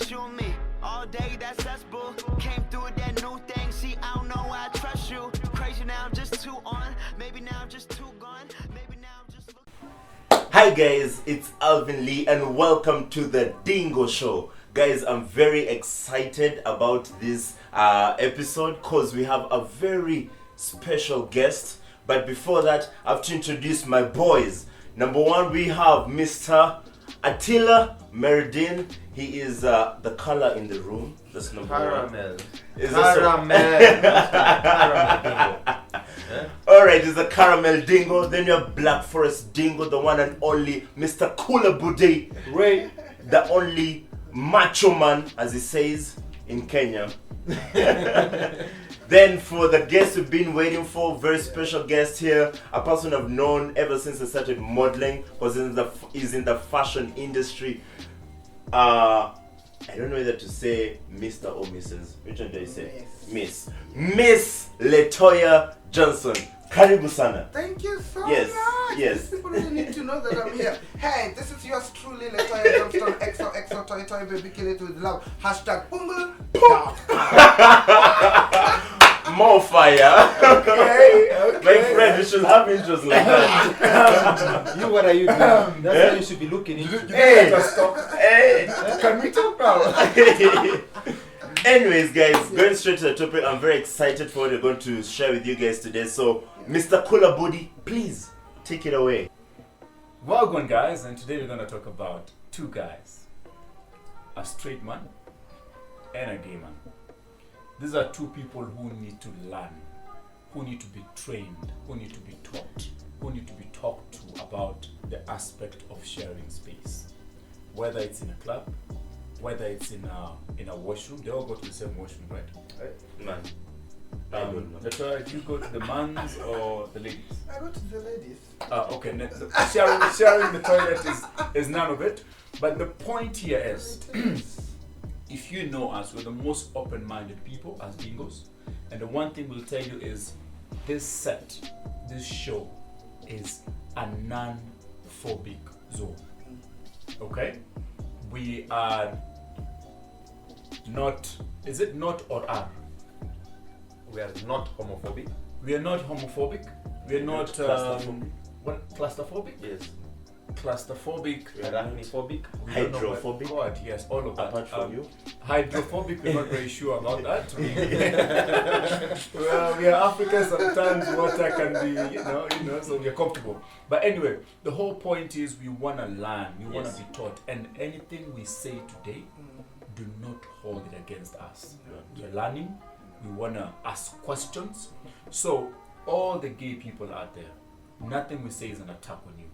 just you and me. All day, that's us, boo. Came through with that new thing. See, I don't know why I trust you. Crazy now, I'm just too on. Maybe now I'm just too gone. Maybe now I'm just Hi guys, it's Alvin Lee and welcome to the Dingo Show. Guys, I'm very excited about this episode because we have a very special guest. But before that, I have to introduce my boys. Number one, we have Mr. Attila Meridin. He is the color in the room. That's number Caramel. one. Is Caramel. Alright, it's a caramel dingo. Then you have Black Forest Dingo, the one and only Mr. Cooler Bude Ray, the only macho man, as he says in Kenya. Then for the guest we've been waiting for, very special guest here, a person I've known ever since I started modeling, was is in the fashion industry. I don't know whether to say Mr. or Mrs. Which one do I say? Miss Latoya Johnson. Karibu sana. Thank you so Yes, much. yes. People really need to know that I'm here. Hey, this is yours truly, Latoya Johnson, XOXO Toy Toy Baby Kill It With Love. Hashtag Bungle. More fire. Okay. My friend, you should have interest like that. You, what are you doing? That's what you should be looking into. Hey. Hey. Can we talk now? Anyways, guys, going straight to the topic, I'm very excited for what we're going to share with you guys today. So, Mr. Cooler Body, please take it away. Welcome, guys, and today we're going to talk about two guys, a straight man and a gay man. These are two people who need to learn, who need to be trained, who need to be taught, who need to be talked to about the aspect of sharing space. Whether it's in a club, whether it's in a washroom, they all go to the same washroom, right? Man, I don't know. Latoya, do you go to the men's or the ladies? I go to the ladies. Okay, sharing the toilet is none of it. But the point here is, if you know us, we're the most open-minded people as Dingos. And the one thing we'll tell you is, this show is a non-phobic zone. Okay? We are not, is it not or are? We are not homophobic. We are not homophobic. We are not, claustrophobic. What, claustrophobic? Yes. Claustrophobic. Arachnophobic. Hydrophobic. God, yes, all of that. Apart from you. Hydrophobic, we're not very sure about that. Well, we are Africans, sometimes water can be, so we are comfortable. But anyway, the whole point is we want to learn, we want to be taught, and anything we say today, do not hold it against us. We're learning, we want to ask questions. So, all the gay people out there, nothing we say is an attack on you.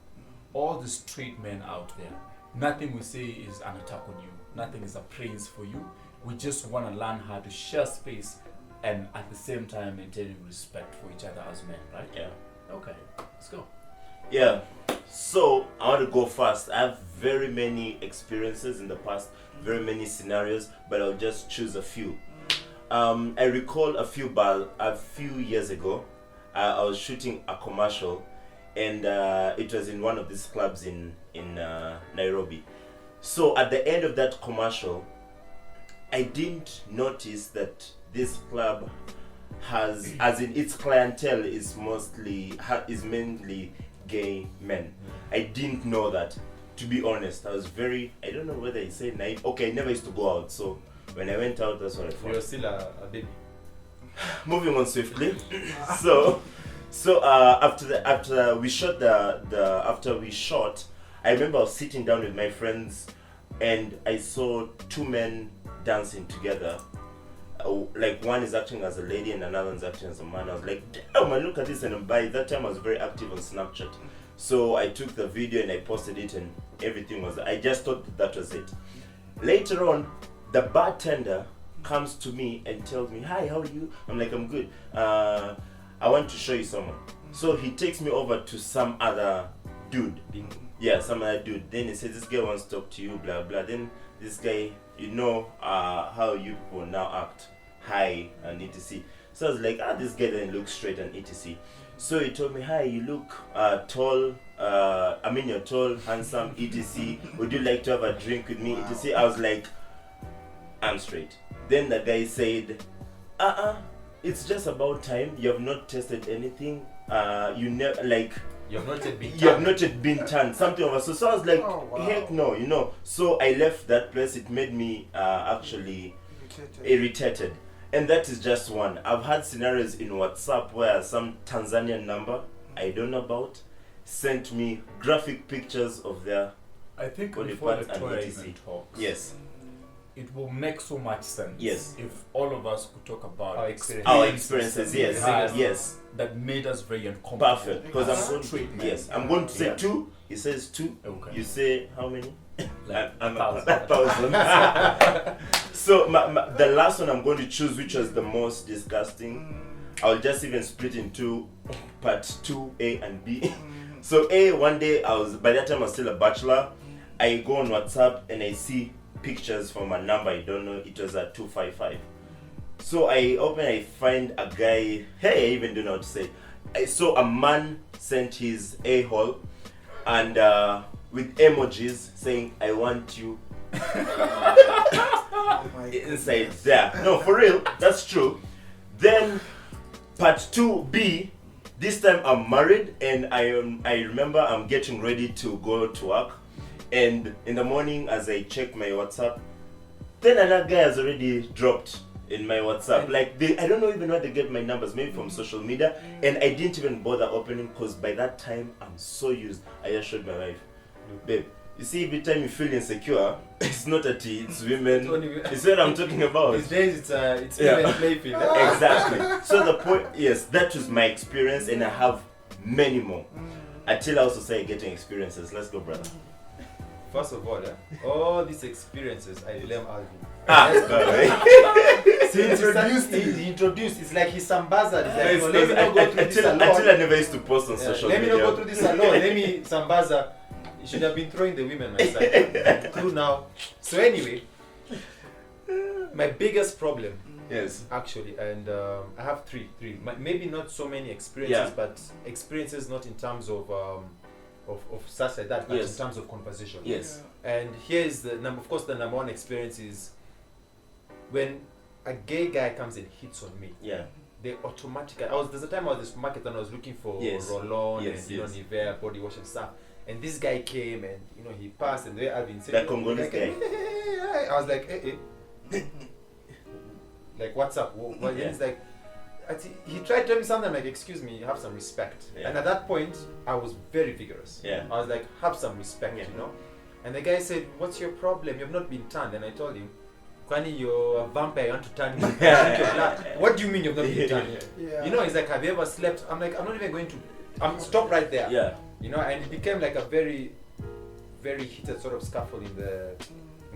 All the straight men out there, nothing we say is an attack on you. Nothing is a praise for you. We just want to learn how to share space and at the same time maintaining respect for each other as men, right? Yeah. Okay, let's go. Yeah. So, I want to go fast. I have very many experiences in the past, very many scenarios, but I'll just choose a few. I recall a few years ago, I was shooting a commercial, and it was in one of these clubs in Nairobi. So at the end of that commercial, I didn't notice that this club has, as in its clientele is mainly gay men. I didn't know that, to be honest. I was I don't know whether I say naive. Okay, I never used to go out, so when I went out, that's what I thought. You're still a baby. Moving on swiftly. So after we shot after we shot, I remember I was sitting down with my friends and I saw two men dancing together. Like one is acting as a lady and another is acting as a man. I was like, damn, man, look at this. And by that time I was very active on Snapchat. So I took the video and I posted it and everything was, I just thought that was it. Later on, the bartender comes to me and tells me, hi, how are you? I'm like, I'm good. I want to show you someone. So he takes me over to some other dude. Yeah, some other dude. Then he says, this guy wants to talk to you, blah, blah. Then this guy, how you people now act. Hi, and etc. So I was like, this guy doesn't look straight and etc. So he told me, hi, you look tall. You're tall, handsome, etc. Would you like to have a drink with me, etc. I was like, I'm straight. Then the guy said, it's just about time. You have not tested anything. You never like. You have not yet been You have not yet been turned. Something of a so I was like, Oh, wow. heck no, you know. So I left that place. It made me actually irritated. And that is just one. I've had scenarios in WhatsApp where some Tanzanian number I don't know about sent me graphic pictures of their I think body before parts the and tour etc. even talks, Yes. it will make so much sense. Yes. If all of us could talk about Our experience. Our experiences, yes. Yes. Yes. that made us very uncomfortable. Perfect. Because I'm going Straight, to I'm going to say Yeah. 2. He says 2. Okay. You say how many? Like I'm 1,000. 1,000. So the last one I'm going to choose, which was the most disgusting, I'll just even split into part 2, A and B. So A, one day by that time I was still a bachelor. I go on WhatsApp and I see pictures from a number I don't know. It was a 255. So I open, I find a guy. Hey, I even don't know what to say. I saw a man sent his a-hole and with emojis saying, "I want you Oh my inside goodness. there." No, for real, that's true. Then part 2B. This time I'm married and I remember I'm getting ready to go to work, and in the morning as I check my WhatsApp, then another guy has already dropped in my WhatsApp. Like I don't know even where they get my numbers, maybe from social media, and I didn't even bother opening because by that time I'm so used. I just showed my wife, babe. You see, every time you feel insecure, it's not a tea, it's women. It's what I'm talking about. These days it's Yeah. even playfield. eh? Exactly. So the point, yes, that was my experience, and I have many more. Until I also say getting experiences. Let's go, brother. First of all, all these experiences, I blame Alvin. Since he introduced, it's like he sambaza. It's like, let me not go through this alone. Until I never used to post on Yeah, social let me media. not go through this alone. Let me sambaza. You should have been throwing the women my side. Through now. So anyway, my biggest problem, Yes. actually, and I have three. Maybe not so many experiences, Yeah. but experiences not in terms of such like that, but Yes. in terms of conversation. Yes. And here is the number. Of course, the number one experience is when a gay guy comes and hits on me. Yeah. They automatically. There's a time I was in the supermarket and I was looking for Yes. roll-on Yes, and yes. Nivea body wash and stuff. And this guy came and he passed and the way I've been saying, That Congolese guy. I was like, like what's up? Well, Yeah. he's like, he tried to tell me something. I'm like, excuse me, have some respect. Yeah. And at that point, I was very vigorous. Yeah. I was like, have some respect, Yeah. And the guy said, what's your problem? You've not been turned. And I told him, Kwani, you're a vampire, you want to turn me. Drink your blood. What do you mean you've not been turned? Yeah. He's like, have you ever slept? I'm like, I'm not even going to. Stop right there. Yeah. And it became like a very, very heated sort of scuffle in the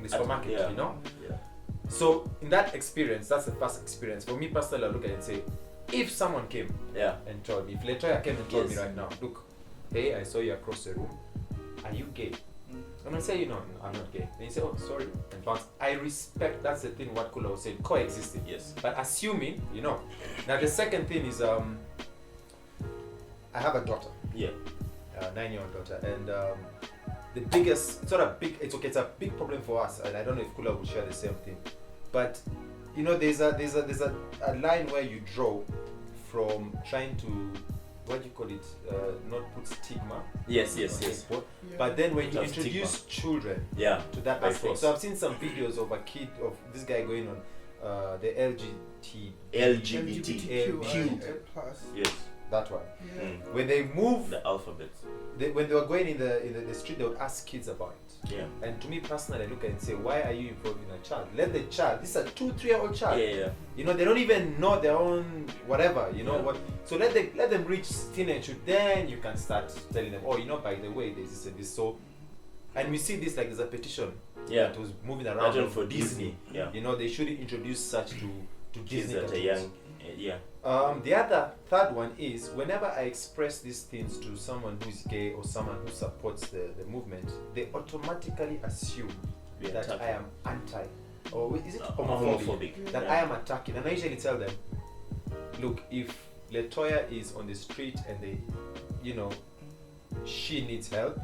supermarket, Yeah. Yeah. So in that experience, that's the first experience. For me personally, I look at it and say, if someone came Yeah. and told me, if Letoya came and told me Yes. right now, look, hey, I saw you across the room, are you gay? And I say, no, I'm not gay. Then you say, oh, sorry, and bounce. I respect, that's the thing what Kula was saying, coexisting. Yes. But assuming, Now the second thing is, I have a daughter. Yeah. A 9-year-old daughter, and the biggest, it's not a big, it's okay, it's a big problem for us, and I don't know if Kula will share the same thing, but there's a line where you draw from trying to, what do you call it, not put stigma Yes. on Yes. people, but then when you Just introduce children Yeah. to that By aspect, force. so I've seen some videos of a kid, of this guy going on the LGBTQ. plus. Yes. that one. Yeah. When they move, The alphabet. when they were going in the street, they would ask kids about it. Yeah. And to me personally, I look at it and say, why are you involving a child? Let the child, this is a 2-3-year-old child. Yeah. They don't even know their own whatever, Yeah. what. So let them reach teenagehood, then you can start telling them, by the way, there's this and this. So, and we see this, like there's a petition Yeah. that was moving around Imagine for for Disney. Yeah. They should introduce such to Kids Disney that are cartoons. young. Yeah. The third one is whenever I express these things to someone who is gay or someone who supports the movement, they automatically assume We that attack I am anti, or is it homophobic. homophobic? That Yeah. I am attacking, and I usually tell them, look, if Letoya is on the street and she needs help,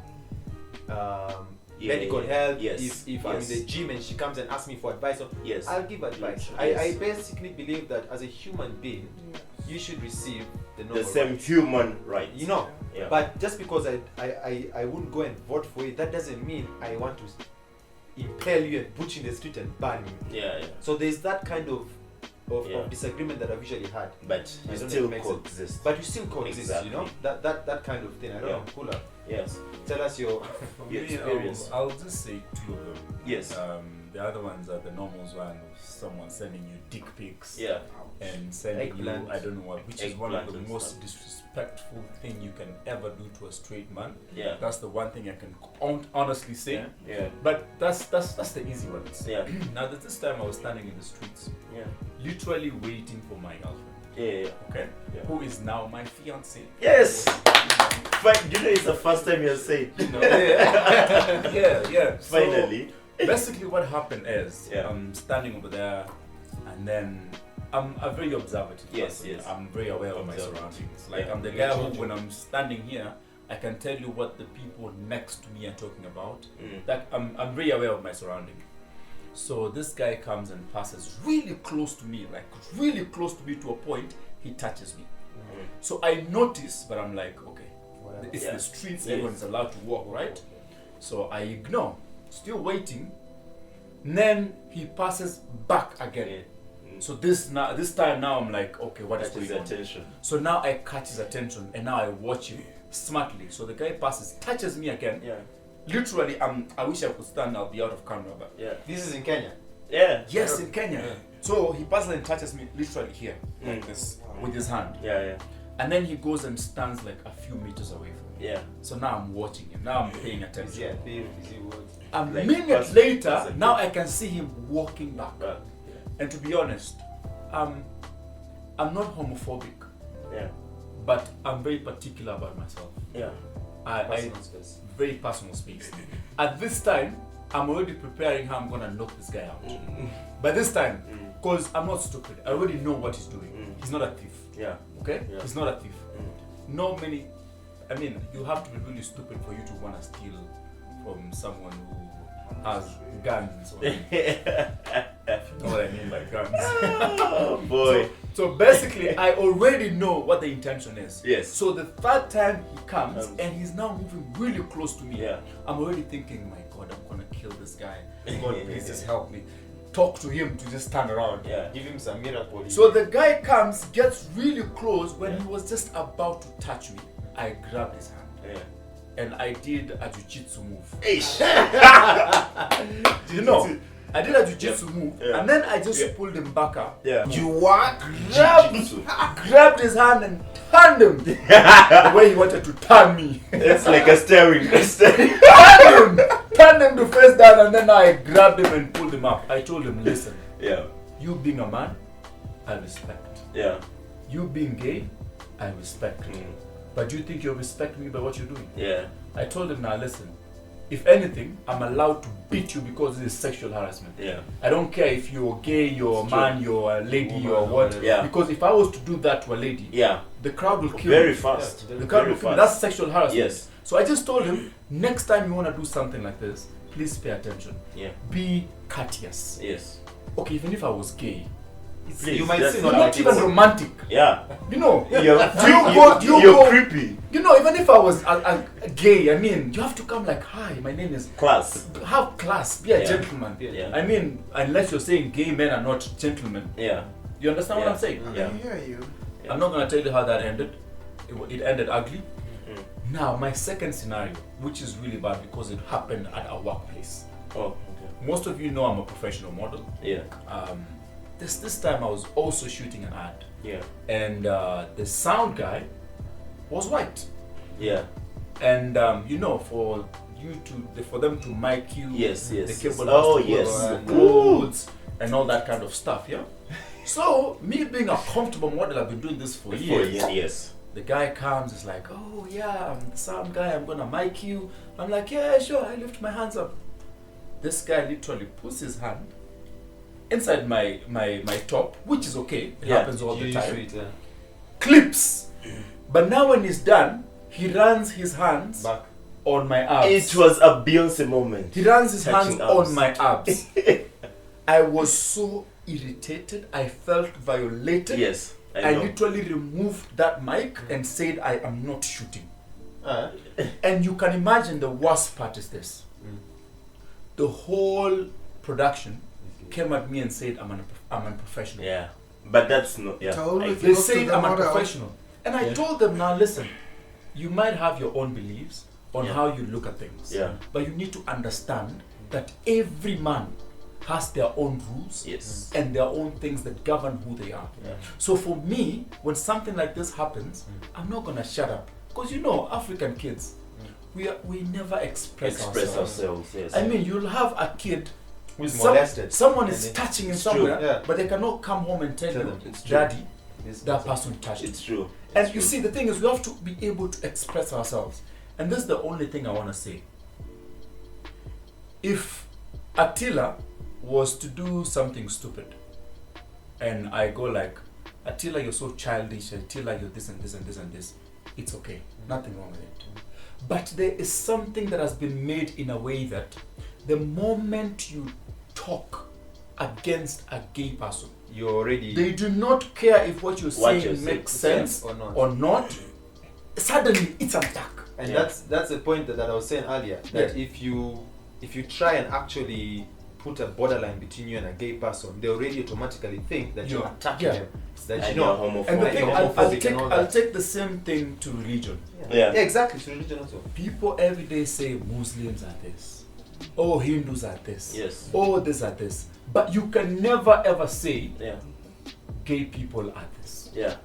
medical help. Yes. If I'm in Yes. the gym and she comes and asks me for advice, Yes. I'll give advice. Yes. I basically believe that as a human being, you should receive the normal The same rights. human rights. You know, Yeah. but just because I wouldn't go and vote for it, that doesn't mean I want to impale you and put you in the street and ban you. Yeah. So there's that kind of Yeah. disagreement that I've usually had. But I you don't know still if it makes sense. coexist. But you still coexist, you know? Exactly. That kind of thing. I don't Yeah. know, Kula. Yes. Tell us your For Your me, experience. I'll just say two of them. Yes. The other ones are the normal one of someone sending you dick pics Yeah. and sending Eggplant. you I don't know what, which is one of the Eggplant and most stuff. disrespectful thing you can ever do to a straight man. Yeah. That's the one thing I can honestly say. Yeah. But that's the easy ones. Yeah. Now this time I was standing in the streets, Yeah. literally waiting for my girlfriend. Yeah. Okay, Yeah. who is now my fiance. Yes. But you know, it's the first time you're saying. You know, yeah. So, Finally. basically, what happened is Yeah. I'm standing over there, and then I'm a very observant Yes, person. yes. I'm very aware of my Observant. surroundings. Like Yeah. I'm the guy who, when I'm standing here, I can tell you what the people next to me are talking about. That I'm very aware of my surroundings. So this guy comes and passes really close to me, like really close to me to a point he touches me. So I notice, but I'm like, okay, it's Yeah. the streets, Yes. everyone is allowed to walk, right? So I ignore, still waiting. Then he passes back again. So this time now I'm like, okay, what is That is going on? attention. So now I catch his attention and now I watch him smartly. So the guy passes, touches me again. Yeah. Literally, I wish I could stand. I'll be out of camera, but Yeah. This is in Kenya. Yeah. yes, in Kenya. So he passes and touches me literally here, like this, with his hand. Yeah. And then he goes and stands like a few meters away from me. Yeah. So now I'm watching him. Now I'm paying Is he attention. a thief? Is he what? A Like minute pass- later, pass it. now I can see him walking back. And to be honest, I'm not homophobic, Yeah. but I'm very particular about myself. Yeah. I Personal space. very personal space. At this time, I'm already preparing how I'm gonna knock this guy out. By this time, because I'm not stupid, I already know what he's doing. He's not a thief. Yeah. Okay? Yeah. He's not a thief. You have to be really stupid for you to want to steal from someone who has guns. Or, you know what I mean by guns. Oh boy. So basically, I already know what the intention is. Yes. So the third time he comes and he's now moving really close to me. Yeah. I'm already thinking, my God, I'm gonna kill this guy. God, please just help me. Talk to him to just turn around. Yeah. Give him some miracle. So the guy comes, gets really close. When he was just about to touch me, I grabbed his hand Yeah. and I did a jiu-jitsu move. Eish. You know, I did a jiu-jitsu move Yeah. and then I just pulled him back up. Yeah. You what? Grabbed his hand and turned him the way he wanted to turn me. It's like a staring. Turned him to face down, and then I grabbed him and pulled him up. I told him, listen, Yeah. you being a man, I respect. Yeah. You being gay, I respect. But you think you respect me by what you're doing? Yeah. I told him, now listen, if anything, I'm allowed to beat you because this is sexual harassment. Yeah. I don't care if you're gay, you're a It's man, you're a lady, Woman, you're what. yeah. Because if I was to do that to a lady, Yeah. the crowd will kill Very me. fast. The crowd Very will kill me. fast. That's sexual harassment. Yes. So I just told him, next time you want to do something like this, please pay attention. Yeah. Be courteous. Yes. Okay, even if I was gay, Please, you might that's see not not like like even it's romantic. Yeah. You know, You're, you're creepy. you know, even if I was a gay, I mean, you have to come like, hi, my name is. Class. Have class, be a Yeah. gentleman. Yeah. I mean, unless you're saying gay men are not gentlemen. Yeah. You understand what I'm saying? Yeah. I hear you. Yeah. I'm not gonna tell you how that ended. It ended ugly. Now, my second scenario, which is really bad because it happened at our workplace. Oh, okay. Most of you know I'm a professional model. Yeah. This time I was also shooting an ad, Yeah. and the sound guy was white. Yeah. And for them to mic you, Yes, the yes. cable Oh, has to yes. work, the codes, and all that kind of stuff. Yeah. So me being a comfortable model, I've been doing this for years. Yes. The guy comes, is like, oh yeah, I'm the sound guy, I'm gonna mic you. I'm like, yeah, sure, I lift my hands up. This guy literally puts his hand inside my top, which is okay, it happens all the time. Clips. But now when he's done, he runs his hands Back. on my abs. It was a Beyonce moment. He runs his hands Touching abs. on my abs. I was so irritated. I felt violated. Yes, I know. literally removed that mic and said, I am not shooting. And you can imagine the worst part is this. The whole production came at me and said, I'm unprofessional. Yeah, but that's not. Yeah, Totally. They say I'm unprofessional. And I told them, now listen, you might have your own beliefs on how you look at things. Yeah. But you need to understand that every man has their own rules Yes. and their own things that govern who they are. Yeah. So for me, when something like this happens, I'm not gonna shut up. Because you know, African kids, we never express ourselves. Yes. I mean, you'll have a kid Who's molested. someone is touching him It's somewhere, true. Yeah. but they cannot come home and tell Tell you, them. It's true. Daddy, that person touched It's me. true. And It's you true. see, the thing is, we have to be able to express ourselves. And this is the only thing I want to say. If Attila was to do something stupid, and I go like, Attila, you're so childish, Attila, you're this and this and this and this, it's okay. Nothing wrong with it. But there is something that has been made in a way that the moment you talk against a gay person, You're already they do not care if what you're What saying you're makes saying, sense or not. or not. Suddenly, it's an attack. And Yeah. that's the point that I was saying earlier. That if you try and actually put a borderline between you and a gay person, they already automatically think that you're Yeah. attacking Yeah. them. That And you know. you're homophobic. And the Like thing, you're I'll homophobic and all I'll that. take the same thing to religion. Yeah. Exactly. To religion also. People every day say Muslims are this, oh Hindus are this, Yes. oh this are this, but you can never ever say Yeah. gay people are this. Yeah.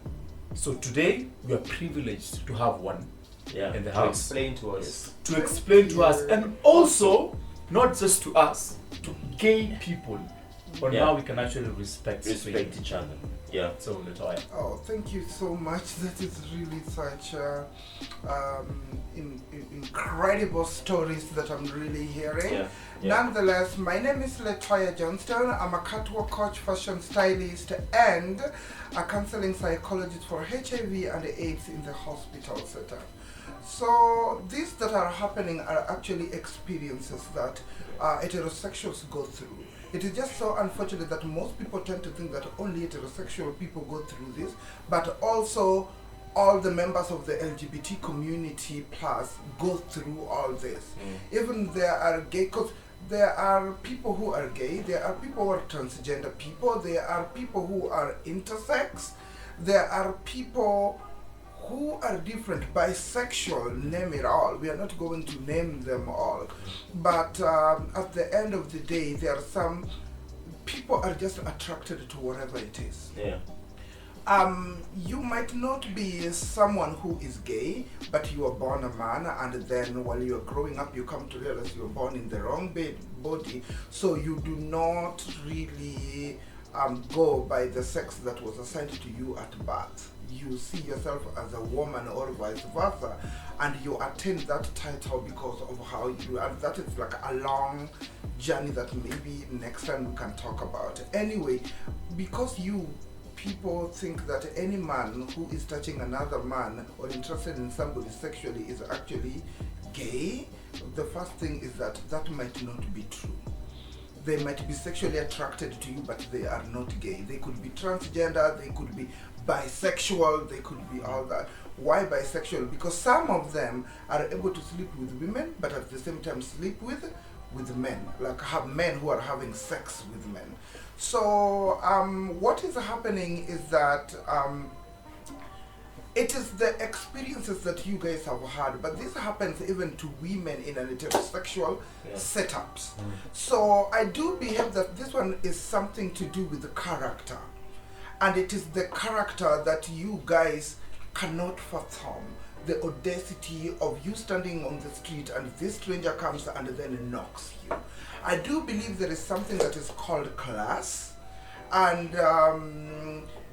So today we are privileged to have one Yeah. in the To house explain to us. Yes. to explain to us, and also not just to us, to gay people, on Yeah. how we can actually respect Respect each other. Yeah. So Latoya. Oh, thank you so much. That is really such incredible stories that I'm really hearing. Yeah. Yeah. Nonetheless, my name is Latoya Johnston. I'm a catwalk coach, fashion stylist, and a counseling psychologist for HIV and AIDS in the hospital setup. So these that are happening are actually experiences that heterosexuals go through. It is just so unfortunate that most people tend to think that only heterosexual people go through this, but also all the members of the LGBT community plus go through all this. Even there are gay, because there are people who are gay, there are people who are transgender people, there are people who are intersex, there are people who are different, bisexual, name it all. We are not going to name them all. But at the end of the day, there are some people are just attracted to whatever it is. Yeah. You might not be someone who is gay, but you are born a man, and then while you are growing up, you come to realize you were born in the wrong body, so you do not really go by the sex that was assigned to you at birth. You see yourself as a woman or vice versa, and you attain that title because of how you, and that is like a long journey that maybe next time we can talk about. Anyway, because you people think that any man who is touching another man or interested in somebody sexually is actually gay, the first thing is that that might not be true. They might be sexually attracted to you, but they are not gay. They could be transgender, they could be bisexual, they could be all that. Why bisexual? Because some of them are able to sleep with women, but at the same time sleep with men, like have men who are having sex with men. So what is happening is that it is the experiences that you guys have had, but this happens even to women in an heterosexual setups. So I do believe that this one is something to do with the character, and it is the character that you guys cannot fathom. The audacity of you standing on the street and this stranger comes and then knocks you. I do believe there is something that is called class, and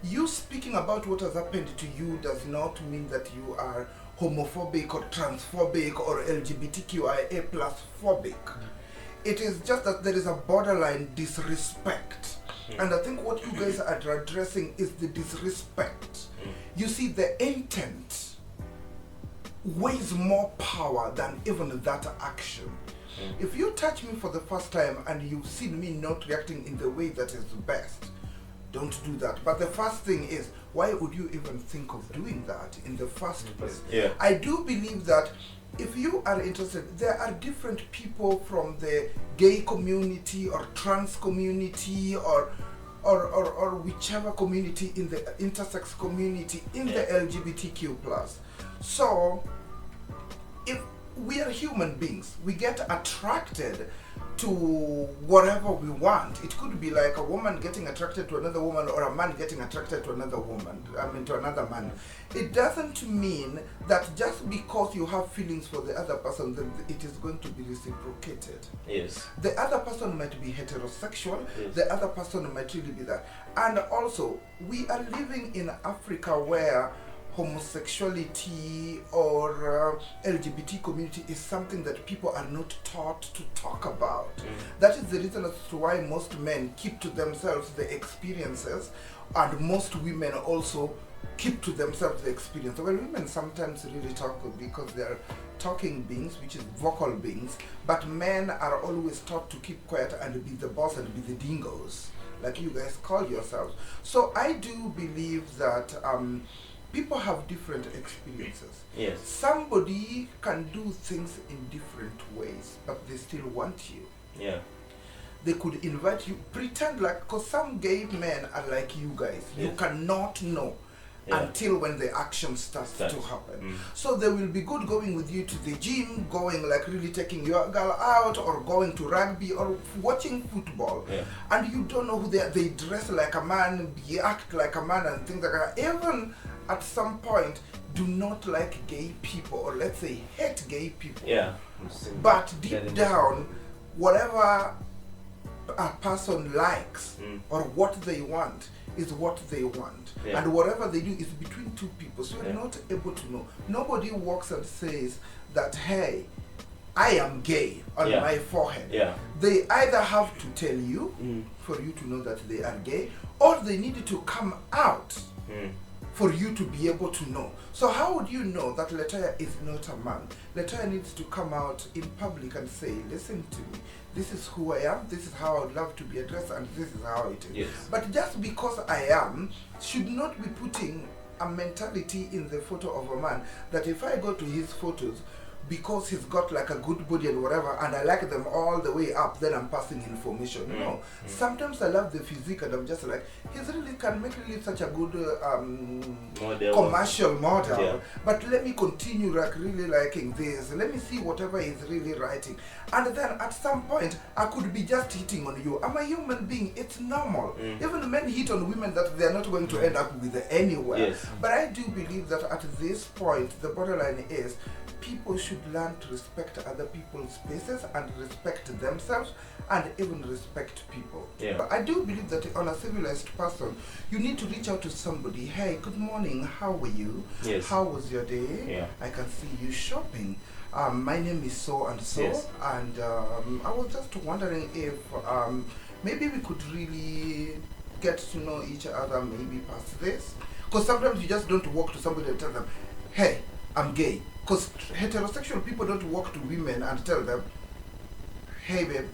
you speaking about what has happened to you does not mean that you are homophobic or transphobic or LGBTQIA plus phobic. It is just that there is a borderline disrespect. And I think what you guys are addressing is the disrespect. You see, the intent weighs more power than even that action. If you touch me for the first time and you've seen me not reacting in the way that is best, don't do that. But the first thing is, why would you even think of doing that in the first place? Yeah. I do believe that if you are interested, there are different people from the gay community or trans community or whichever community in the intersex community in the LGBTQ plus. So if we are human beings, we get attracted to whatever we want. It could be like a woman getting attracted to another woman or a man getting attracted to another woman, to another man. It doesn't mean that just because you have feelings for the other person, then it is going to be reciprocated. Yes. The other person might be heterosexual, Yes. the other person might really be that. And also, we are living in Africa where homosexuality or LGBT community is something that people are not taught to talk about. That is the reason as to why most men keep to themselves the experiences, and most women also keep to themselves the experience. Well, women sometimes really talk because they are talking beings, which is vocal beings, but men are always taught to keep quiet and be the boss and be the dingoes, like you guys call yourselves. So I do believe that people have different experiences. Yes. Somebody can do things in different ways, but they still want you. Yeah. They could invite you, pretend like, because some gay men are like you guys. You Yes. cannot know until when the action starts to happen. So they will be good going with you to the gym, going like really taking your girl out, or going to rugby or watching football. Yeah. And you don't know who they are. They dress like a man, they act like a man and things like that. Even at some point, do not like gay people, or let's say hate gay people. Yeah. But deep down, whatever a person likes or what they want is what they want. Yeah. And whatever they do is between two people. So you're not able to know. Nobody walks and says that, hey, I am gay on my forehead. Yeah. They either have to tell you for you to know that they are gay, or they need to come out for you to be able to know. So how would you know that Latoya is not a man? Latoya needs to come out in public and say, listen to me, this is who I am, this is how I would love to be addressed, and this is how it is. Yes. But just because I am, should not be putting a mentality in the photo of a man that if I go to his photos, because he's got like a good body and whatever, and I like them all the way up, then I'm passing information. No. Sometimes I love the physique and I'm just like, he's really can make really such a good model. commercial model. Yeah. But let me continue like really liking this. Let me see whatever he's really writing. And then at some point, I could be just hitting on you. I'm a human being. It's normal. Even men hit on women that they're not going to end up with anywhere. Yes. But I do believe that at this point, the borderline is people should learn to respect other people's spaces and respect themselves and even respect people. Yeah. But I do believe that on a civilized person, you need to reach out to somebody. Hey, good morning. How are you? Yes. How was your day? Yeah. I can see you shopping. My name is so and so, Yes. and I was just wondering if maybe we could really get to know each other maybe past this. Because sometimes you just don't walk to somebody and tell them, hey, I'm gay. Because heterosexual people don't walk to women and tell them, hey babe,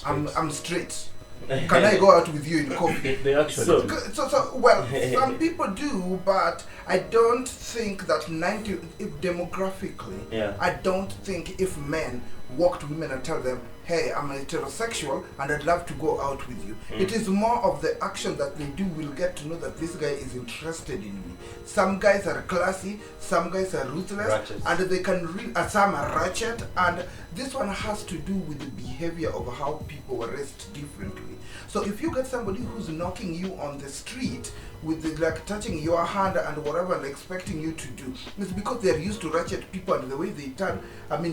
I'm straight. Can I go out with you in coffee? They actually So- do. Well, some people do, but I don't think that if demographically, Yeah. I don't think if men walk to women and tell them, hey, I'm heterosexual and I'd love to go out with you. It is more of the action that they do will get to know that this guy is interested in me. Some guys are classy, some guys are ruthless, Ratchet. and they can some are ratchet, and this one has to do with the behavior of how people were raised differently. So if you get somebody who's knocking you on the street with the, like touching your hand and whatever and expecting you to do, it's because they're used to ratchet people and the way they turn,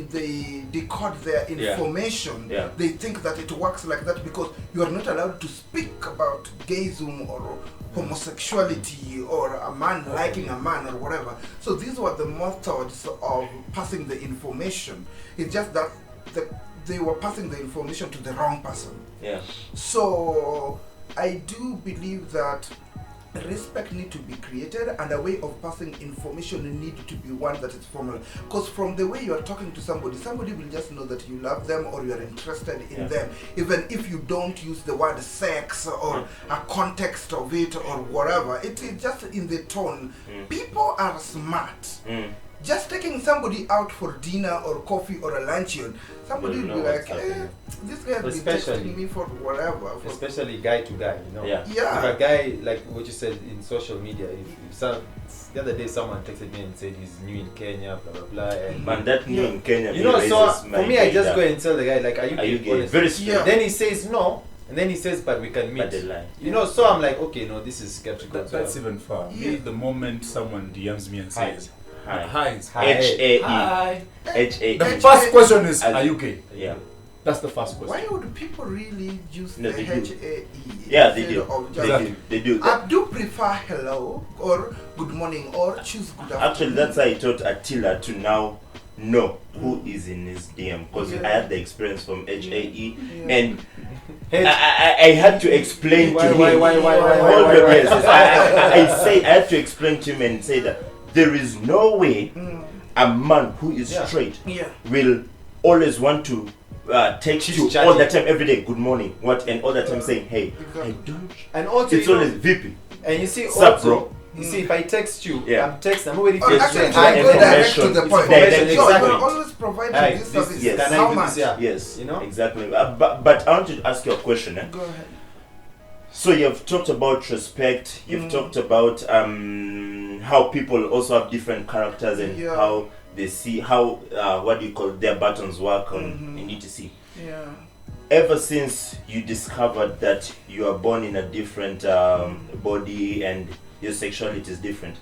they decode their information. Yeah. They think that it works like that because you are not allowed to speak about gayism or homosexuality or a man liking a man or whatever. So these were the methods of passing the information. It's just that they were passing the information to the wrong person. Yeah. So I do believe that respect need to be created, and a way of passing information need to be one that is formal. Because from the way you are talking to somebody will just know that you love them or you are interested in them, even if you don't use the word sex or a context of it or whatever. It is just in the tone. People are smart. Just taking somebody out for dinner or coffee or a luncheon, somebody will be like, this guy has been texting me for whatever. Especially guy to guy, you know. Yeah. If a guy, like what you said in social media, if the other day someone texted me and said he's new in Kenya, blah blah blah. And Man, that new in Kenya. you know, so for me, I just go and tell the guy, like, are you gay? Honestly. Very straight. Then he says no. And then he says, but we can meet. But they lie. You know, so I'm like, okay, no, this is skeptical. That's even far. Me, the moment someone DMs me and says, Hi. H-A-E. Hi. H-A-E. The first question is, are you gay? Yeah. That's the first question. Why would people really use the they do. H-A-E? Yeah, they instead do. of just- They do. I do prefer hello or good morning or choose good afternoon. Actually, that's how I taught Attila to now know who is in his DM, because I had the experience from HAE and I had to explain to him. Why? I had to explain to him and say that there is no way a man who is straight will always want to text you all the time, every day, good morning, and all the time saying, hey, I don't. And also, it's always VP. And you see, Sup, bro? You see, if I text you, Yeah. I'm already Actually, texting. I go direct to the point. Exactly. You're always providing this service. Yes. Can How I do much? this? Yeah. Yes, You know? exactly. But I want to ask you a question. Go ahead. So you've talked about respect. You've talked about how people also have different characters and how they see how what do you call their buttons work on in ETC. Yeah. Ever since you discovered that you are born in a different body and your sexuality is different,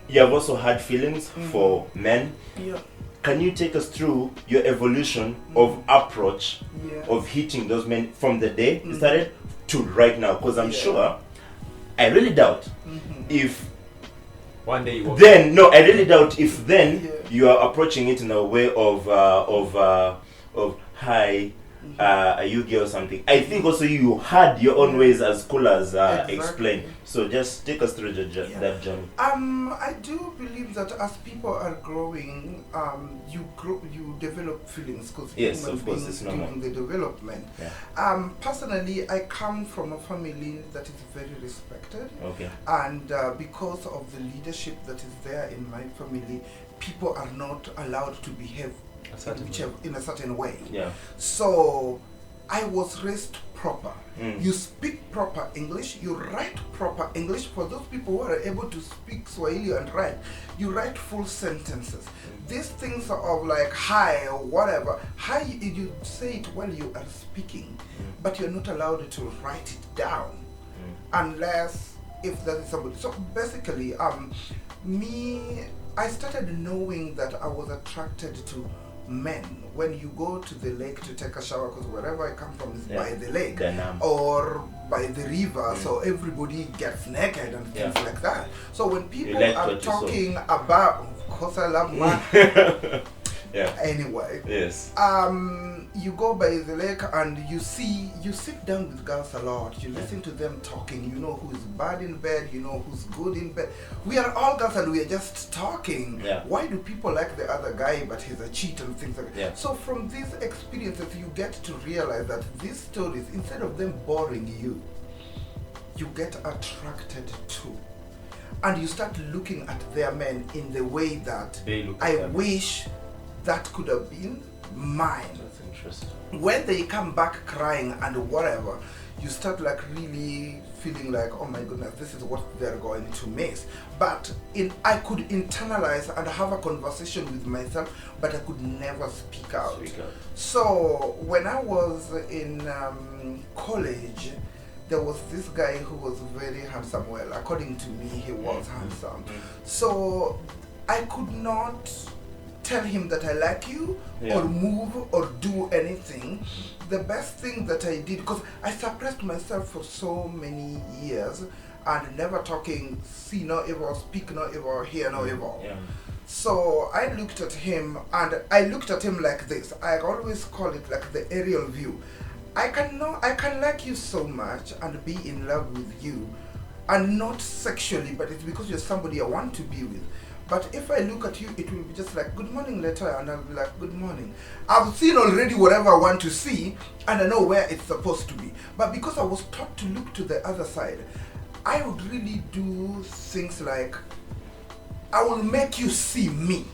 you have also had feelings for men. Yeah. Can you take us through your evolution of approach of hitting those men from the day you started to right now? Because I'm sure, I really doubt if one day you I really doubt if then you are approaching it in a way of hi, are you gay or something. I think also you had your own ways, as cool as explained. So just take us through that journey. I do believe that as people are growing, you develop feelings, because Yes, human of course, beings it's normal. during the development. Yeah. Personally, I come from a family that is very respected. Okay. And because of the leadership that is there in my family, people are not allowed to behave in a certain way. Yeah. So I was raised proper. Mm. You speak proper English, you write proper English. For those people who are able to speak Swahili and write, you write full sentences. These things of like hi or whatever, hi, you say it while you are speaking, but you're not allowed to write it down unless if there is somebody. So basically, I started knowing that I was attracted to men. When you go to the lake to take a shower, because wherever I come from is by the lake or by the river, so everybody gets naked and things like that. So when people are talking about, of course I love man. Anyway, yes. You go by the lake and you sit down with girls a lot. You listen to them talking. You know who's bad in bed. You know who's good in bed. We are all girls and we are just talking. Why do people like the other guy but he's a cheat and things like that? So from these experiences, you get to realize that these stories, instead of them boring you, you get attracted to. And you start looking at their men in the way that I wish that could have been mine. That's interesting. When they come back crying and whatever, you start like really feeling like, oh my goodness, this is what they're going to miss. But I could internalize and have a conversation with myself, but I could never speak out. So when I was in college, there was this guy who was very handsome. Well, according to me, he was handsome. So I could not tell him that I like you or move or do anything. The best thing that I did, because I suppressed myself for so many years and never talking, see no evil, speak no evil, hear no evil. So I looked at him and I looked at him like this. I always call it like the aerial view. I can like you so much and be in love with you, and not sexually, but it's because you're somebody I want to be with. But if I look at you, it will be just like, good morning, Latoya, and I'll be like, good morning. I've seen already whatever I want to see, and I know where it's supposed to be. But because I was taught to look to the other side, I would really do things like, I will make you see me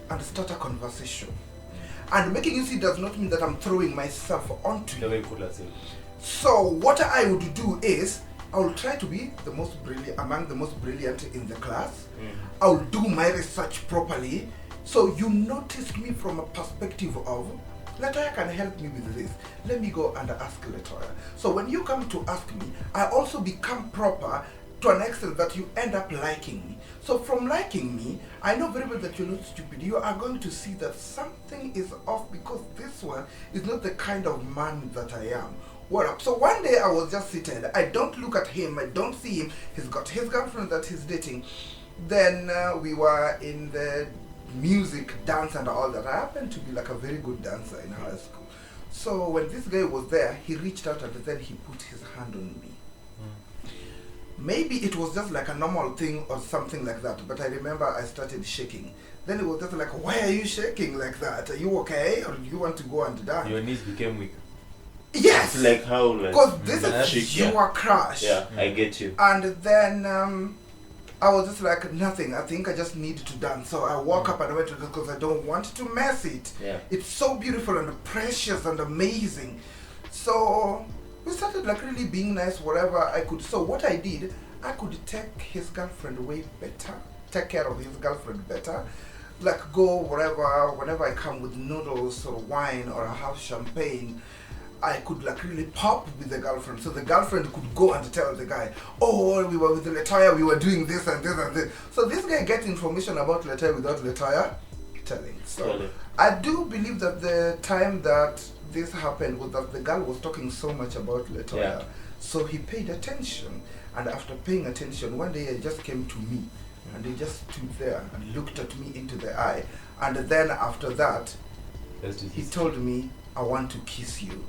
and start a conversation. And making you see does not mean that I'm throwing myself onto you. So what I would do is, I will try to be the most brilliant, among the most brilliant in the class. I will do my research properly. So you notice me from a perspective of, Latoya can help me with this. Let me go and ask Latoya. So when you come to ask me, I also become proper to an extent that you end up liking me. So from liking me, I know very well that you're not stupid. You are going to see that something is off because this one is not the kind of man that I am. What up? So one day I was just seated. I don't look at him. I don't see him. He's got his girlfriend that he's dating. Then we were in the music, dance and all that. I happened to be like a very good dancer in high school. So when this guy was there, he reached out and then he put his hand on me. Maybe it was just like a normal thing or something like that, but I remember I started shaking. Then it was just like, why are you shaking like that? Are you okay? Or do you want to go and dance? Your knees became weak. Yes! It's like how, like, because this is your crush. Yeah, I get you. And then I was just like, nothing. I think I just need to dance. So I woke up and I went to dance because I don't want to mess it. Yeah. It's so beautiful and precious and amazing. So we started like really being nice wherever I could. So what I did, I could take his girlfriend way better, take care of his girlfriend better, like go wherever, whenever I come with noodles or wine or I have champagne, I could like really pop with the girlfriend. So the girlfriend could go and tell the guy, oh, we were with the Latoya, we were doing this and this and this. So this guy gets information about Latoya without Latoya telling. So I do believe that the time that this happened was that the girl was talking so much about Latoya. So he paid attention. And after paying attention, one day he just came to me and he just stood there and looked at me into the eye. And then after that, he told me, I want to kiss you.